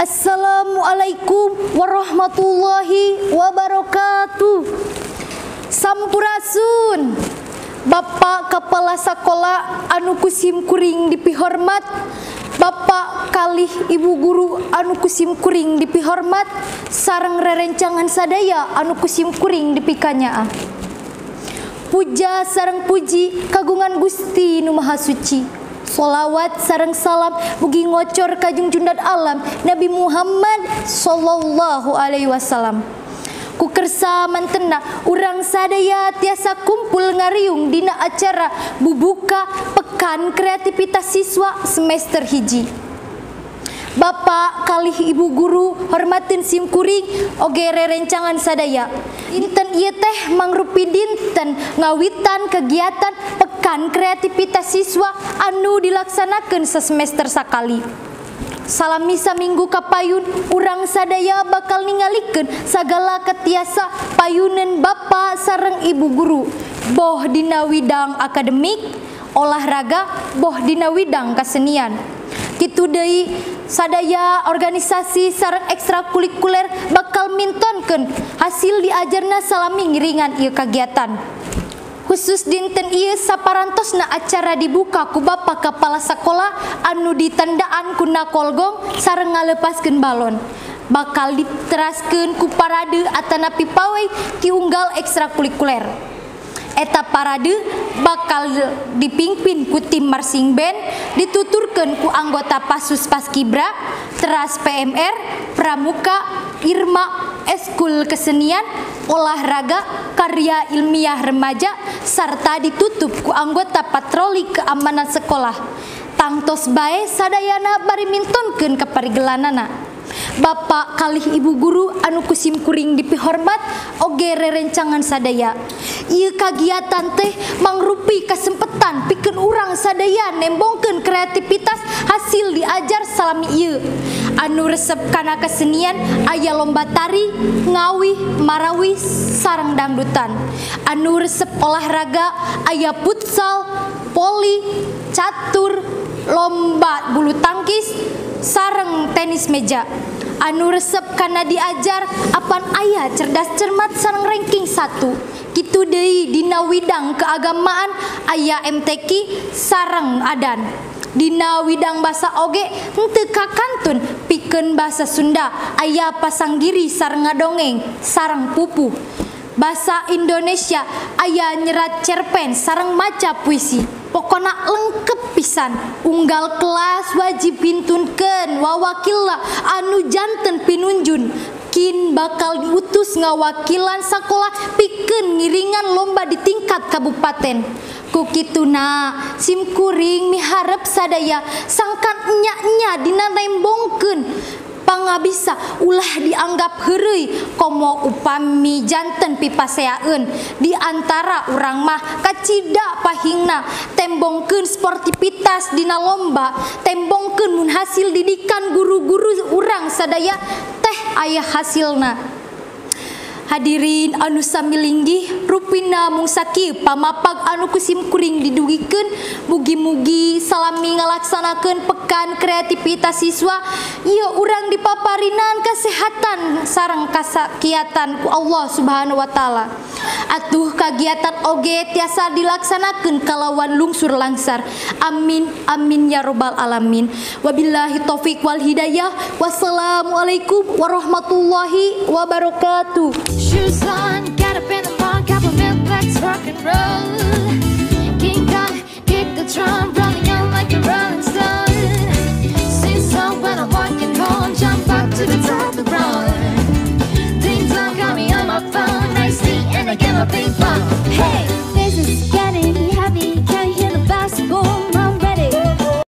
Assalamualaikum warahmatullahi wabarakatuh. Sampurasun Bapak Kepala Sekolah anu kusim kuring dipihormat, Bapak kalih Ibu Guru anu kusim kuring dipihormat, sareng rerencangan sadaya anu kusim kuring dipikanya. Puja sareng puji kagungan Gusti Nu Maha Suci. Sholawat sareng salam mugi ngocor kajeng jundat alam Nabi Muhammad sallallahu alaihi wasallam. Ku kersa mantena urang sadaya tiasa kumpul ngariung dina acara bubuka Pekan Kreativitas Siswa semester hiji. Bapak kalih Ibu Guru hormatin sim kuring oge rerencangan sadaya. Dinten ieu teh mangrupi dinten ngawitan kegiatan Pekan Kreativitas Siswa anu dilaksanakeun sasemester sakali. Salami saminggu kapayun urang sadaya bakal ningalikeun sagala ketiasa payunan Bapak sareng Ibu Guru, boh dina widang akademik, olahraga, boh dina widang kasenian. Kitu deui sadaya organisasi sareng ekstrakurikuler bakal mintonkeun hasil diajarna salami ngiringan ieu kagiatan. Khusus dinten ieu saparantosna acara dibuka ku Bapak Kepala Sekolah anu ditandaan ku nakolgong sareng ngalepaskeun balon. Bakal diteraskeun ku parade atanapi pawai ti unggal ekstrakurikuler. Eta parade bakal dipimpin ku tim marching band, dituturkeun ku anggota Pasus Paskibra, teras PMR, Pramuka, Irma, Eskul Kesenian, Olahraga, Karya Ilmiah Remaja, serta ditutup ku anggota Patroli Keamanan Sekolah. Tangtos bae sadayana bari mintonkeun kaparigelanana. Bapak kalih Ibu Guru anu kusim kuring dipihormat oge rerencangan sadaya. Ieu kagiatan teh mangrupi kasempetan pikeun urang sadaya nembongkeun kreativitas hasil diajar salami ieu. Anu resep kana kesenian aya lomba tari, ngawih, marawis, sareng dangdutan. Anu resep olahraga aya futsal, voli, catur, lomba bulu tangkis, sareng tenis meja. Anu resep kana diajar apan aya cerdas cermat sareng ranking 1. Kitu deui dina widang keagamaan aya MTQ sareng adan. Dina widang basa oge henteu kakantun pikeun basa Sunda aya pasanggiri sareng ngadongeng sareng pupuh. Basa Indonesia aya nyerat cerpen sareng maca puisi. Pokona lengkep pisan. Unggal kelas wajib pintunkeun wawakilna anu janten pinunjun. Kin bakal diutus ngawakilan sekolah pikeun ngiringan lomba di tingkat kabupaten. Ku kituna sim kuring miharep sadaya sangkan enya-enya dina nembongkeun pangabisa ulah dianggap heureuy komo upami janten pipaseaeun di antara urang mah kacida pahingna tembongkeun sportivitas dina lomba, tembongkeun mun hasil didikan guru-guru urang sadaya teh aya hasilna. Hadirin anu sami linggih, rupina mung sakieu pamapag anu kusim kuring didugikeun mugi-mugi salami ngalaksanakeun Pekan Kreativitas Siswa ieu urang dipaparinan kesehatan sareng kasakiatan ku Allah Subhanahu wa taala. Atuh kagiatan oge tiasa dilaksanakeun kalawan lungsur langsar. Amin amin ya robbal alamin. Wabillahi taufik wal hidayah. Wassalamualaikum warahmatullahi wabarakatuh. Shoes on, get up in the morning, cup of milk, let's rock and roll. King Kong, kick the drum, rolling on like a rolling stone. Sing song when I'm walking home, jump up to the top of the road. Ding dong, got me on my phone, nicely, and I get my big